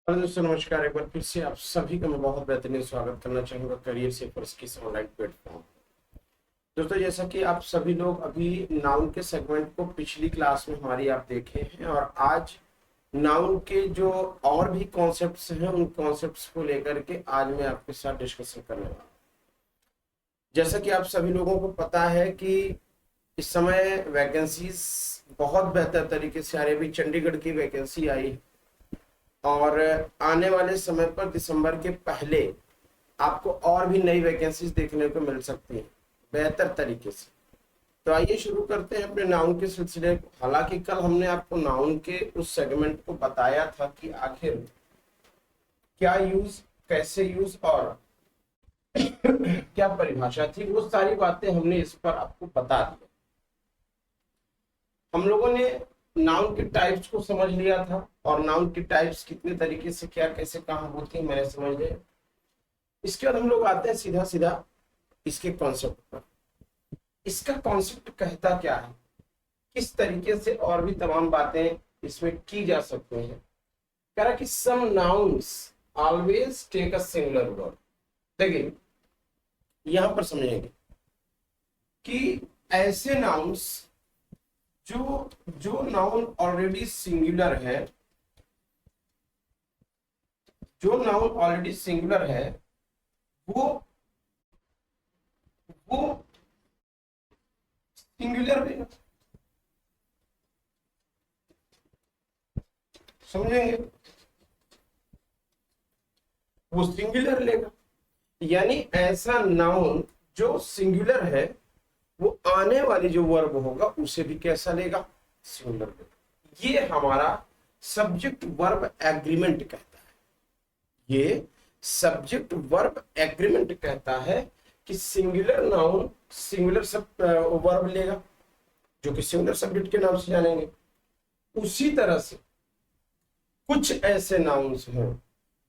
Hello दोस्तों, नमस्कार। एक बार फिर से आप सभी का मैं बहुत बेहतरीन स्वागत करना चाहूंगा करियर सेफर्स की इस ऑनलाइन प्लेटफॉर्म। दोस्तों, जैसा कि आप सभी लोग अभी नाउन के सेगमेंट को पिछली क्लास में हमारी आप देखे हैं, और आज नाउन के जो और भी कॉन्सेप्ट्स हैं उन कॉन्सेप्ट्स को लेकर के आज मैं आपके साथ डिस्कशन करने वाला हूँ। जैसा कि आप सभी लोगों को पता है कि इस समय वैकेंसीज बहुत बेहतर तरीके से आ रही है। अभी चंडीगढ़ की वैकेंसी आई है और आने वाले समय पर दिसंबर के पहले आपको और भी नई वैकेंसीज देखने को मिल सकती हैं बेहतर तरीके से। तो आइए शुरू करते हैं अपने नाउन के सिलसिले को। हालांकि कल हमने आपको नाउन के उस सेगमेंट को बताया था कि आखिर क्या यूज, कैसे यूज और क्या परिभाषा थी, वो सारी बातें हमने इस पर आपको बता दी। हम लोगों ने नाउन के टाइप्स को समझ लिया था और नाउन की टाइप्स कितने तरीके से क्या कैसे कहाँ होती है मैंने समझ लिया। इसके बाद हम लोग आते हैं सीधा सीधा इसके कॉन्सेप्ट पर। इसका कॉन्सेप्ट कहता क्या है, किस तरीके से और भी तमाम बातें इसमें की जा सकती हैं। कह रहा कि some nouns always take a singular word. देखिए यहां पर समझेंगे कि ऐसे नाउन्स जो जो नाउन ऑलरेडी सिंगुलर है, जो नाउन ऑलरेडी सिंगुलर है वो वो सिंगुलर लेगा। समझेंगे, वो सिंगुलर लेगा। यानी ऐसा नाउन जो सिंगुलर है वो आने वाली जो वर्ब होगा उसे भी कैसा लेगा, सिंगुलर लेगा। ये हमारा सब्जेक्ट वर्ब एग्रीमेंट कहता है। ये सब्जेक्ट वर्ब एग्रीमेंट कहता है कि सिंगुलर नाउन सिंगुलर सब वर्ब लेगा, जो कि सिंगुलर सब्जेक्ट के नाम से जानेंगे। उसी तरह से कुछ ऐसे नाउन्स हैं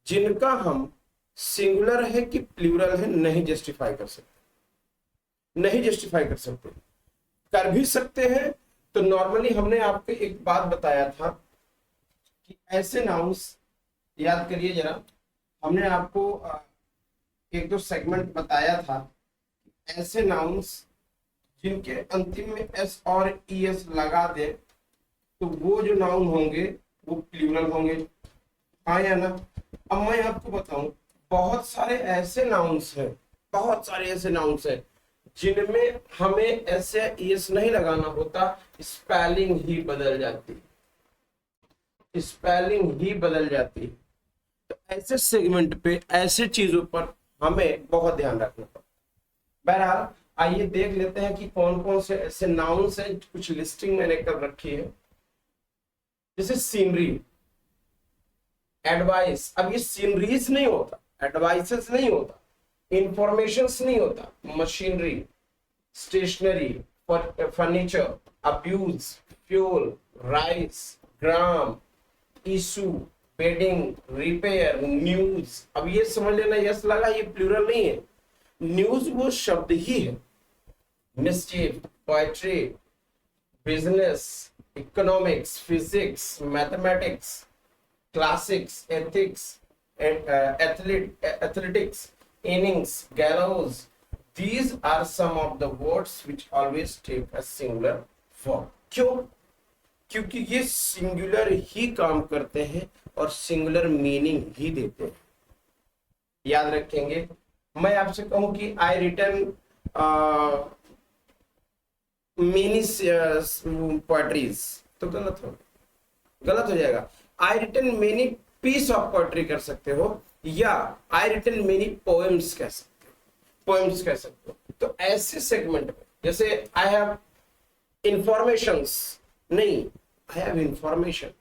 जिनका हम सिंगुलर है कि प्लूरल है नहीं जस्टिफाई कर सकते, नहीं जस्टिफाई कर सकते। कर भी सकते हैं। तो नॉर्मली हमने आपको एक बात बताया था कि ऐसे नाउन्स, याद करिए जरा, हमने आपको एक दो सेगमेंट बताया था। ऐसे नाउन्स जिनके अंतिम में एस और ई एस लगा दे तो वो जो नाउन होंगे वो प्लूरल होंगे। हाँ या ना? अब मैं आपको बताऊं, बहुत सारे ऐसे नाउन्स हैं, बहुत सारे ऐसे नाउन्स हैं जिनमें हमें एस या ई एस नहीं लगाना होता, स्पेलिंग ही बदल जाती, स्पेलिंग ही बदल जाती। तो ऐसे सेगमेंट पे, ऐसे चीजों पर हमें बहुत ध्यान रखना पड़ता। बहरहाल आइए देख लेते हैं कि कौन कौन से ऐसे नाउन्स हैं। कुछ लिस्टिंग मैंने कर रखी है, जैसे सीनरी, एडवाइस। अब ये सीनरीज नहीं होता, एडवाइसेस नहीं होता, इंफॉर्मेशंस नहीं होता। Machinery, stationery, furniture, abuse, fuel, rice, gram, issue, bedding, repair, news. अब ये समझ लेना, यस लगा, ये प्लूरल नहीं है। न्यूज वो शब्द ही है। Mischief, poetry, business, economics, physics, mathematics, classics, ethics, athletics, innings, gallows. These are some of the words which always take a singular form. क्यों? क्योंकि ये सिंगुलर ही काम करते हैं और सिंगुलर मीनिंग ही देते हैं। याद रखेंगे, मैं आपसे कहूं कि आई रिटर्न मेनी पोएट्रीज, तो गलत हो जाएगा। I written many piece of poetry कर सकते हो, या आई रिटन मेनी पोएम्स कह सकते हो, पोएम्स कह सकते हो। तो ऐसे सेगमेंट में जैसे आई हैव इंफॉर्मेशंस, नहीं, I have information,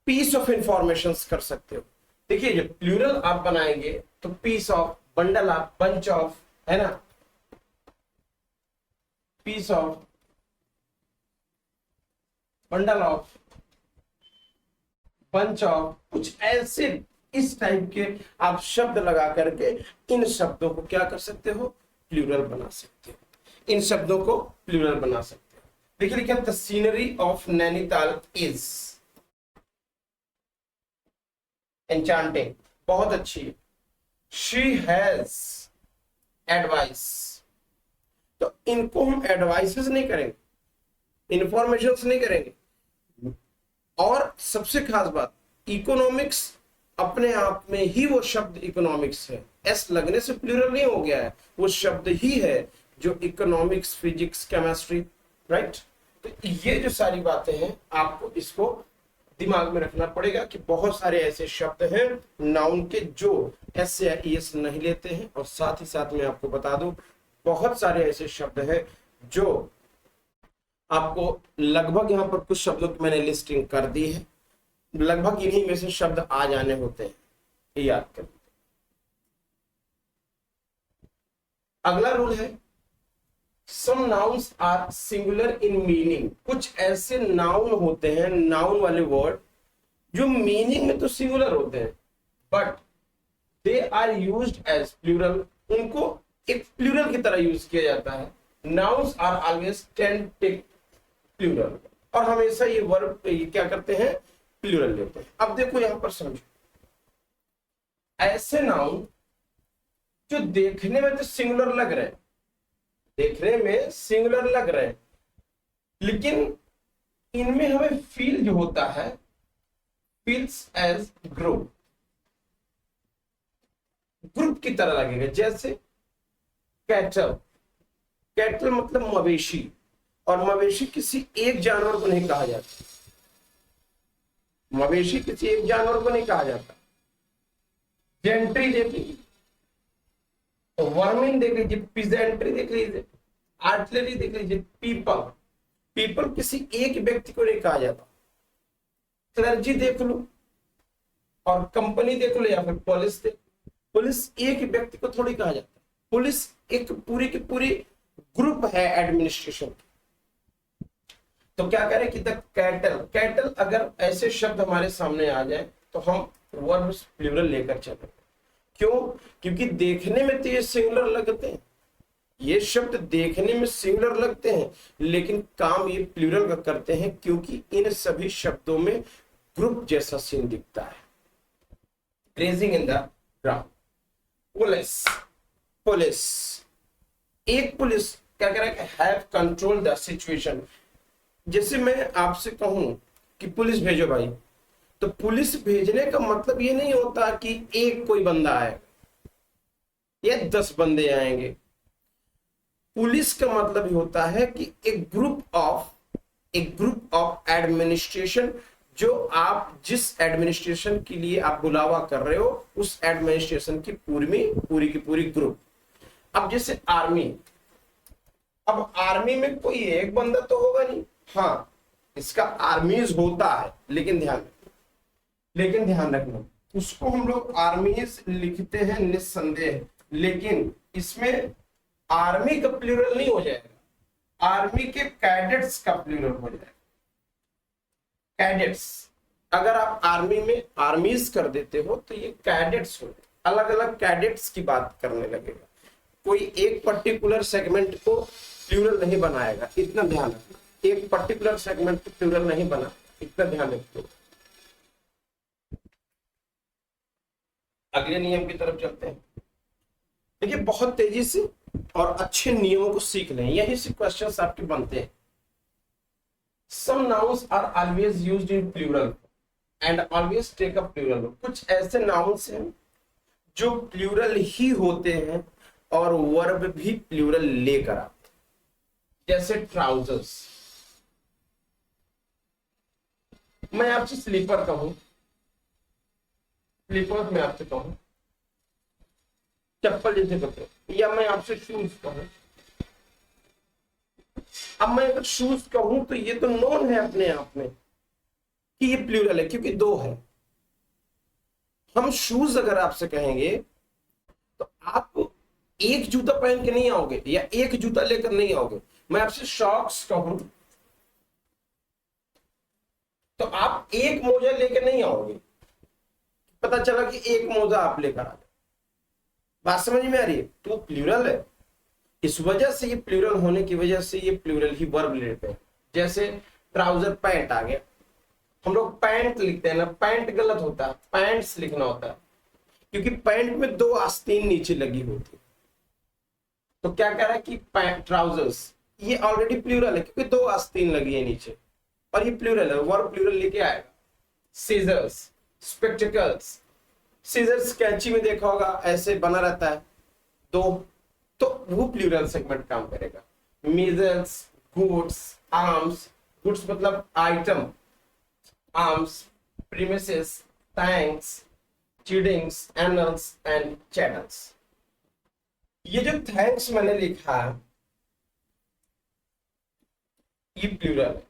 piece of informations कर सकते हो। देखिए जब प्लूरल आप बनाएंगे तो piece of, bundle of, bunch of, है ना, piece of, bundle of, bunch of, कुछ ऐसे इस टाइप के आप शब्द लगा करके इन शब्दों को क्या कर सकते हो, प्लूरल बना सकते हो। इन शब्दों को प्लूरल बना सकते हो। देखिए लिखा, the scenery of Nainital is, enchanting, बहुत अच्छी है। शी हैज एडवाइस, तो इनको हम एडवाइसेस नहीं करेंगे, इंफॉर्मेशन नहीं करेंगे। और सबसे खास बात, इकोनॉमिक्स अपने आप में ही वो शब्द इकोनॉमिक्स है, एस लगने से प्लूरल नहीं हो गया है, वो शब्द ही है जो इकोनॉमिक्स, फिजिक्स, केमिस्ट्री, राइट। तो ये जो सारी बातें हैं आपको इसको दिमाग में रखना पड़ेगा कि बहुत सारे ऐसे शब्द हैं नाउन के जो एस या ईएस नहीं लेते हैं। और साथ ही साथ मैं आपको बता दूं बहुत सारे ऐसे शब्द हैं जो आपको लगभग यहां पर कुछ शब्दों की मैंने लिस्टिंग कर दी है, लगभग इन्हीं में से शब्द आ जाने होते हैं, ये याद कर। अगला रूल है some nouns are singular in meaning. कुछ ऐसे नाउन होते हैं, नाउन वाले वर्ड जो मीनिंग में तो सिंगुलर होते हैं but they are used as plural, उनको एक प्लूरल की तरह यूज किया जाता है। Nouns are always tend take plural, और हमेशा ये वर्ब क्या करते हैं, प्लूरल लेते हैं। अब देखो यहां पर समझो, ऐसे नाउन जो देखने में तो सिंगुलर लग रहे हैं, देखने में सिंगुलर लग रहे हैं, लेकिन इनमें हमें फील जो होता है, फील्स एज ग्रुप, ग्रुप की तरह लगेगा। जैसे कैटल, कैटल मतलब मवेशी, और मवेशी किसी एक जानवर को नहीं कहा जाता, मवेशी किसी एक जानवर को नहीं कहा जाता। जेंट्री देख लीजिए, वर्मिन देख लीजिए, पिजेंट्री देख लीजिए, आर्टिलरी देख लीजिए, पीपल, पीपल किसी एक व्यक्ति को नहीं कहा जाता। क्लर्जी देख लो और कंपनी देख लो या फिर पुलिस देख, पुलिस एक व्यक्ति को थोड़ी कहा जाता है, पुलिस एक पूरी की पूरी ग्रुप है एडमिनिस्ट्रेशन। तो क्या करें कि द कैटल, कैटल अगर ऐसे शब्द हमारे सामने आ जाए तो हम वर्ब्स प्लूरल लेकर चलें। क्यों? क्योंकि देखने में तो ये सिंगुलर लगते हैं, ये शब्द देखने में सिंगुलर लगते हैं, लेकिन काम ये प्लूरल का करते हैं क्योंकि इन सभी शब्दों में ग्रुप जैसा सीन दिखता है। Grazing in the ground, police, police, एक पुलिस क्या कह रहा है, हैव कंट्रोल द सिचुएशन। जैसे मैं आपसे कहूं कि पुलिस भेजो भाई, तो पुलिस भेजने का मतलब ये नहीं होता कि एक कोई बंदा आएगा या 10 बंदे आएंगे। पुलिस का मतलब ये होता है कि एक ग्रुप ऑफ एडमिनिस्ट्रेशन, जो आप जिस एडमिनिस्ट्रेशन के लिए आप बुलावा कर रहे हो उस एडमिनिस्ट्रेशन की पूरी की पूरी ग्रुप। अब जैसे आर्मी, अब आर्मी में कोई एक बंदा तो होगा नहीं, हाँ इसका आर्मीज होता है, लेकिन ध्यान रखना उसको हम लोग आर्मीज लिखते हैं निस्संदेह, लेकिन इसमें आर्मी का प्लूरल नहीं हो जाएगा, आर्मी के कैडेट्स का प्लूरल हो जाएगा। कैडेट्स, अगर आप आर्मी में आर्मीज कर देते हो तो ये कैडेट्स हो, अलग अलग कैडेट्स की बात करने लगेगा, कोई एक पर्टिकुलर सेगमेंट को प्लूरल नहीं बनाएगा, इतना ध्यान रखना। एक पर्टिकुलर सेगमेंट को प्लूरल नहीं बना, इतना ध्यान रखो। अगले नियम की तरफ चलते हैं। देखिए बहुत तेजी से और अच्छे नियमों को सीख लें, यही से क्वेश्चंस आपके बनते हैं। Some nouns are always used in plural and always take a plural. कुछ ऐसे nouns हैं जो प्लूरल ही होते हैं और वर्ब भी प्लूरल लेकर आते हैं। जैसे ट्राउजर्स, मैं आपसे स्लीपर कहूं, स्लीपर मैं आपसे कहूं चप्पल जैसे कपड़े, या मैं आपसे शूज कहूं। अब मैं अगर शूज कहूं तो ये तो नोन है अपने आप में कि ये प्लूरल है क्योंकि दो है। हम शूज अगर आपसे कहेंगे तो आप एक जूता पहन के नहीं आओगे या एक जूता लेकर नहीं आओगे। मैं आपसे सॉक्स कहूं तो आप एक मोजा लेकर नहीं आओगे, पता चला कि एक मोजा आप लेकर आ जाओ। बात समझ में आ रही है? तो प्लूरल है, इस वजह से ये प्लूरल होने की वजह से ये प्लूरल ही वर्ब लेते हैं। जैसे ट्राउजर पैंट आ गया, हम लोग पैंट लिखते हैं ना, पैंट गलत होता है, पैंट्स लिखना होता है, क्योंकि पैंट में दो आस्तीन नीचे लगी होती है। तो क्या कह रहा है कि ट्राउजर्स, ये ऑलरेडी प्लूरल है क्योंकि दो आस्तीन लगी है नीचे, और ये प्लूरल है, वर्ब प्लूरल लेके आएगा। सीजर्स, स्पेक्टिकल्स, सीजर्स कैंची में देखा होगा ऐसे बना रहता है दो, तो वो प्लूरल सेगमेंट काम करेगा। मेजल्स, गुड्स, आर्म्स, गुड्स मतलब item, arms, premises, thanks, tidings, annals and channels. ये जो थैंक्स मैंने लिखा है ये प्लूरल है,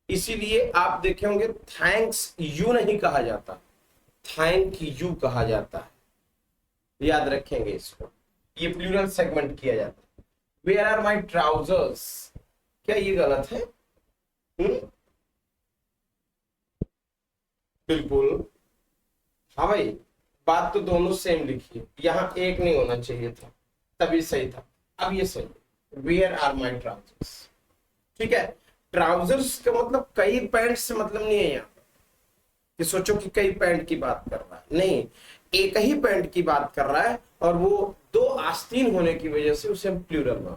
इसीलिए आप देखे होंगे थैंक्स यू नहीं कहा जाता, थैंक यू कहा जाता है, याद रखेंगे इसको, ये प्लूरल सेगमेंट किया जाता है। वेयर आर माई ट्राउजर्स, क्या ये गलत है? बिल्कुल, हाँ भाई, बात तो दोनों सेम लिखी है, यहां एक नहीं होना चाहिए था, तभी सही था, अब ये सही है। वेयर आर माई ट्राउजर्स, ठीक है। ट्राउजर्स का मतलब कई पैंट से मतलब नहीं है यहाँ कि सोचो कि कई पैंट की बात कर रहा है, नहीं, एक ही पैंट की बात कर रहा है, और वो दो आस्तीन होने की वजह से उसे हम प्लूरल में,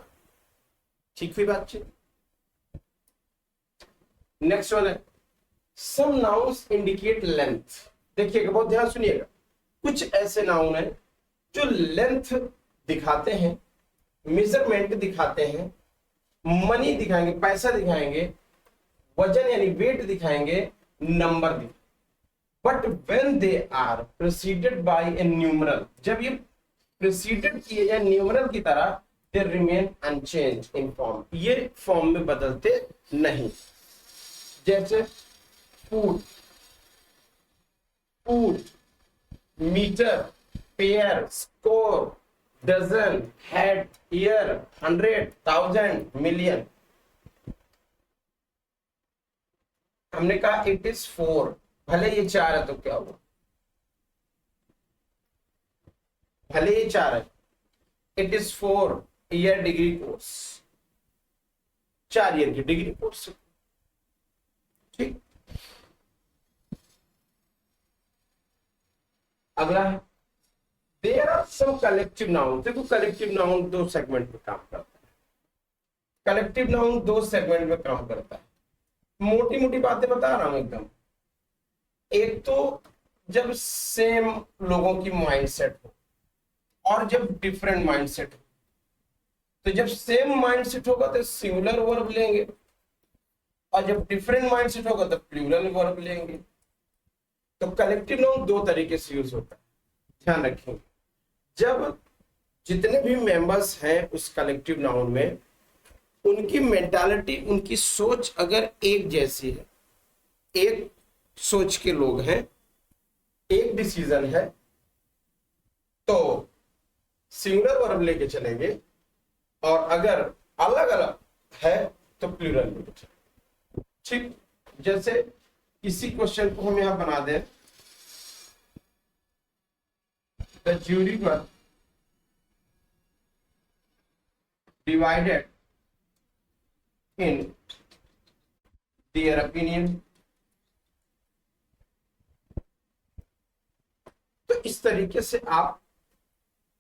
ठीक हुई बातचीत। नेक्स्ट वन है सम नाउन्स इंडिकेट लेंथ। देखिएगा, बहुत ध्यान सुनिएगा, कुछ ऐसे नाउन है जो लेंथ दिखाते हैं, मेजरमेंट दिखाते हैं, मनी दिखाएंगे, पैसा दिखाएंगे, वजन यानी वेट दिखाएंगे, नंबर दिखाएंगे। But when they are preceded by a numeral, जब ये प्रेसिडेड किए जाए न्यूमरल की तरह, they remain unchanged in form, ये फॉर्म में बदलते नहीं। जैसे foot, foot, metre, pair, score, dozen, head, year, 100, 1000, million. हमने कहा इट इज 4, भले ये 4 है तो क्या हुआ, भले ये 4 है, it is 4 year degree course, 4 year की डिग्री कोर्स, ठीक। अगला है there are some collective noun. देखो कलेक्टिव नाउन दो सेगमेंट में काम करता है, कलेक्टिव नाउन दो सेगमेंट में काम करता है। मोटी मोटी बातें बता रहा हूं एकदम। एक तो जब सेम लोगों की माइंडसेट हो, और जब डिफरेंट माइंडसेट हो, तो जब सेम माइंडसेट होगा तो सिंगुलर वर्ब लेंगे, और जब डिफरेंट माइंडसेट होगा तो प्लूरल वर्ब लेंगे। तो कलेक्टिव नाउन दो तरीके से यूज होता है, ध्यान रखेंगे। जब जितने भी मेंबर्स हैं उस कलेक्टिव नाउन में, उनकी मेंटालिटी, उनकी सोच अगर एक जैसी है, एक सोच के लोग हैं, एक डिसीजन है, तो सिंगुलर वर्ब लेके चलेंगे, और अगर अलग अलग है तो प्लूरल लेके चलेंगे, ठीक। जैसे इसी क्वेश्चन को हम यहां बना दें, the jury were divided in their opinion. तो इस तरीके से आप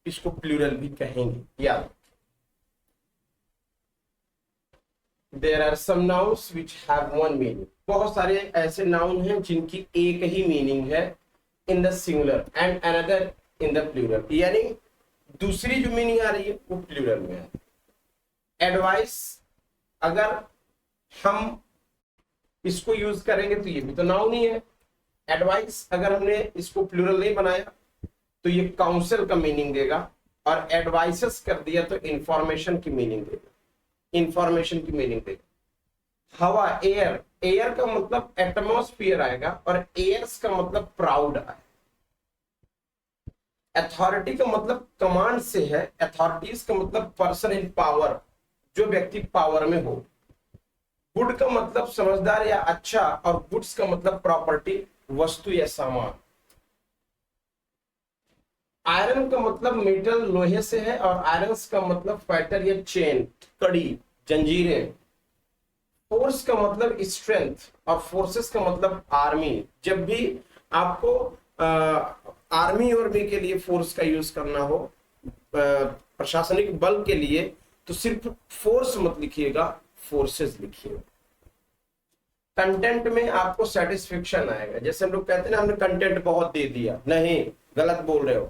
इसको प्लूरल भी कहेंगे, याद। There are some nouns which have one meaning. बहुत सारे ऐसे नाउन हैं जिनकी एक ही मीनिंग है in the singular and another in the plural, यानी दूसरी जो मीनिंग आ रही है वो प्लूरल में है। एडवाइस, अगर हम इसको यूज करेंगे तो ये भी तो नाउन ही है। एडवाइस अगर हमने इसको प्लूरल नहीं बनाया तो ये काउंसिल का मीनिंग देगा, और एडवाइसेस कर दिया तो इंफॉर्मेशन की मीनिंग देगा, इंफॉर्मेशन की मीनिंग देगा। हवा, एयर, एयर का मतलब एटमॉस्फेयर आएगा, और एयर्स का मतलब प्राउड आएगा। अथॉरिटी का मतलब कमांड से है, अथॉरिटीज का मतलब पर्सन इन पावर, जो व्यक्ति पावर में हो। गुड का मतलब समझदार या अच्छा, और गुड्स का मतलब प्रॉपर्टी, वस्तु या सामान। आयरन का मतलब मेटल, लोहे से है, और आयरन्स का मतलब फाइटर या चेन, कड़ी, जंजीरें। फोर्स का मतलब स्ट्रेंथ और फोर्सेस का मतलब आर्मी। जब भी आपको आर्मी और मी के लिए फोर्स का यूज करना हो, प्रशासनिक बल के लिए, तो सिर्फ फोर्स मत लिखिएगा, फोर्सेस लिखिएगा। कंटेंट में आपको सेटिस्फेक्शन आएगा। जैसे हम लोग कहते हैं ना, हमने कंटेंट बहुत दे दिया, नहीं, गलत बोल रहे हो,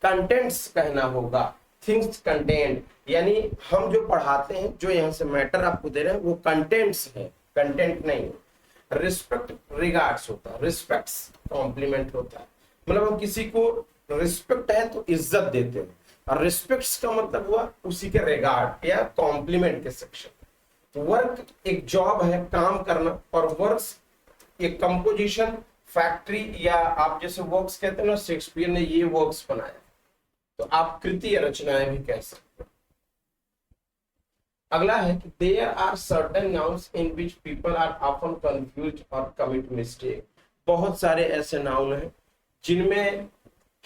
कंटेंट्स कहना होगा, थिंग्स कंटेंट। यानी हम जो पढ़ाते हैं, जो यहाँ से मैटर आपको दे रहे हैं, वो कंटेंट्स है, कंटेंट नहीं। रिस्पेक्ट रिगार्ड्स होता है, रिस्पेक्ट्स कॉम्प्लीमेंट होता है, मतलब हम किसी को रिस्पेक्ट है तो इज्जत देते हैं, और रिस्पेक्ट्स का मतलब हुआ उसी के रिगार्ड या कॉम्प्लीमेंट के सेक्शन। वर्क एक जॉब है, काम करना, और वर्क्स एक कंपोजिशन, फैक्ट्री, या आप जैसे वर्क्स कहते हैं ना, शेक्सपियर ने ये वर्क्स बनाया, तो आप कृति या रचनाएं भी कह सकते हैं। अगला है कि there are certain nouns in which people are often confused और कमिट मिस्टेक। बहुत सारे ऐसे नाउन हैं जिनमें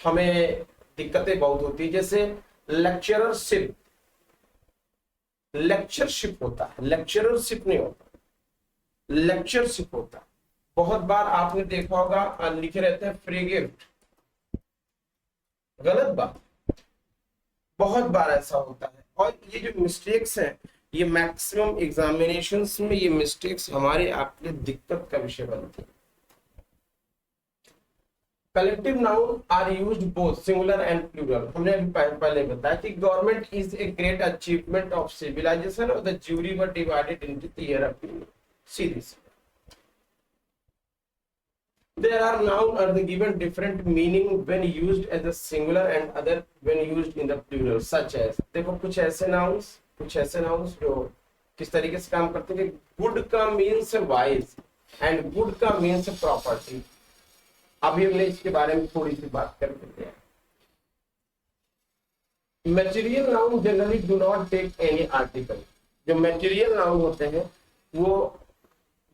हमें दिक्कतें बहुत होती है। जैसे लेक्चररशिप, लेक्चरशिप होता है, लेक्चररशिप नहीं होता, लेक्चरशिप होता है। बहुत बार आपने देखा होगा लिखे रहते हैं फ्रीगिफ्ट, गलत बात, बहुत बार ऐसा होता है। और ये जो मिस्टेक्स हैं, ये मैक्सिमम एग्जामिनेशंस में ये मिस्टेक्स हमारे आपके लिए दिक्कत का विषय बनती है। Collective noun are used both singular and plural. हमने अभी पहले बताया कि government is a great achievement of civilization और the jury were divided into their opinion. Series there are noun are the given different meaning when used as a singular and other when used in the plural, such as, देखो कुछ ऐसे nouns जो किस तरीके से काम करते हैं। गुड का मीन्स वाइज एंड गुड का मीन्स प्रॉपर्टी। अभी हमने इसके बारे में थोड़ी सी बात कर लेते हैं। Material noun generally do not take any article. जो मटेरियल नाउन होते हैं वो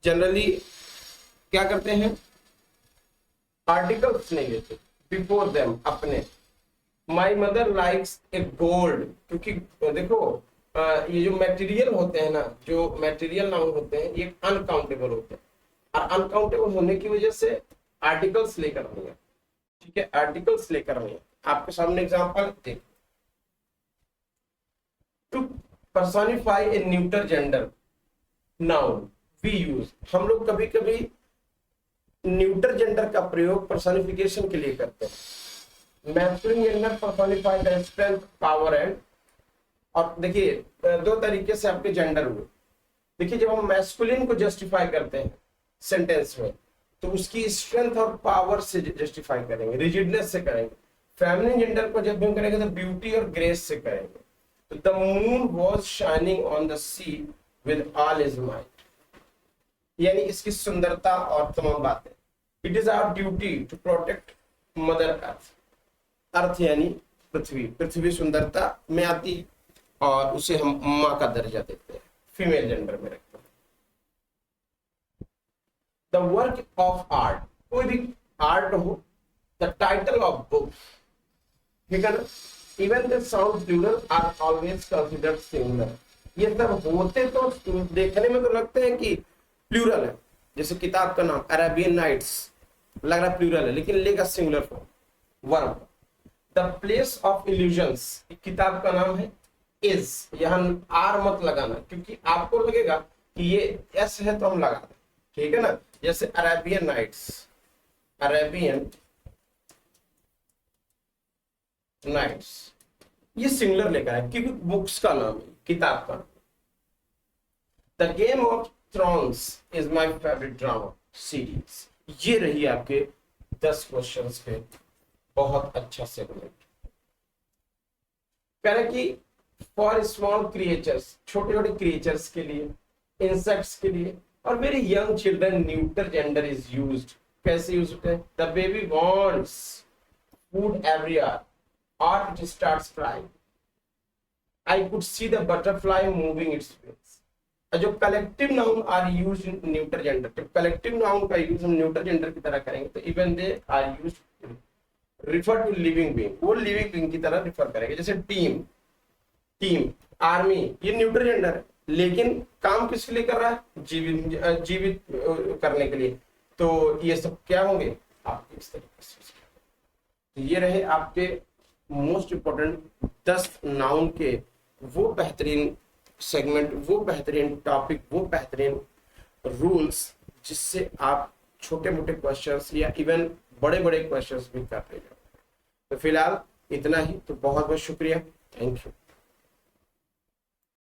जनरली क्या करते हैं, आर्टिकल्स नहीं लेते बिफोर देम अपने। My mother likes A gold, क्योंकि देखो ये जो मटेरियल होते हैं ना, जो मटेरियल नाउन होते हैं, ये अनकाउंटेबल होते हैं, और अनकाउंटेबल होने की वजह से आर्टिकल्स लेकर नहीं है। ठीक है, आर्टिकल्स लेकर नहीं है। आपके सामने एग्जांपल देखो, to personify a neuter gender noun we use. हम लोग कभी कभी न्यूटर जेंडर का प्रयोग पर्सोनिफिकेशन के लिए करते हैं। Masculine gender personify the strength, power and, और देखिए दो तरीके से आपके जेंडर हुए। देखिए जब हम मैस्कुलिन को जस्टिफाई करते हैं सेंटेंस में, तो उसकी स्ट्रेंथ और पावर से जस्टिफाई करेंगे, रिजिडनेस से करेंगे। फेमिनिन जेंडर को जब भी हम करेंगे तो ब्यूटी और ग्रेस से करेंगे। तो the moon was shining on the sea with all his might, यानी इसकी सुंदरता और तमाम बातें। It is our duty to protect mother earth. Earth यानी पृथ्वी, पृथ्वी सुंदरता में आती है और उसे हम माँ का दर्जा देते हैं, फीमेल जेंडर में रखते हैं। द वर्क ऑफ आर्ट, कोई भी आर्ट हो, द टाइटल ऑफ बुक, ठीक है ना, even the sound plural are always considered singular. ये सब होते तो देखने में तो लगते हैं कि प्लूरल है। जैसे किताब का नाम अरेबियन नाइट्स, लग रहा प्लूरल है, लेकिन लेगा singular form, verb. The place of illusions, किताब का नाम है इज, यहाँ आर मत लगाना, क्योंकि आपको लगेगा कि ये एस है तो हम लगा दें, ठीक है ना। जैसे अरेबियन नाइट्स, अरेबियन नाइट्स, ये सिंगुलर लेकर है क्योंकि बुक्स का नाम है, किताब का। The game of thrones is my favourite drama series. ये रही आपके 10 क्वेश्चंस के बहुत अच्छा सेगमेंट। कह रहे कि फॉर स्मॉल क्रिएचर्स, छोटे छोटे क्रिएचर्स के लिए, इंसेक्ट्स के लिए, और very young children neuter gender is used. कैसे यूज होते हैं? The baby wants food every hour और it starts crying. I could see the butterfly moving its wings. जो collective noun are used in neuter gender, तो collective noun का use हम neuter gender की तरह करेंगे तो even they are used refer to living being, वो living being की तरह रिफर करेंगे। जैसे टीम, टीम, आर्मी, ये न्यूटर जेंडर है, लेकिन काम किस लिए कर रहा है? जीवित करने के लिए। तो ये सब क्या होंगे आपके इस तरीके से। तो ये रहे आपके मोस्ट इंपॉर्टेंट 10 नाउन के वो बेहतरीन सेगमेंट, वो बेहतरीन टॉपिक, वो बेहतरीन रूल्स जिससे आप छोटे मोटे क्वेश्चंस या इवन बड़े बड़े क्वेश्चंस भी कर रहे हो। तो फिलहाल इतना ही। तो बहुत बहुत शुक्रिया, थैंक यू।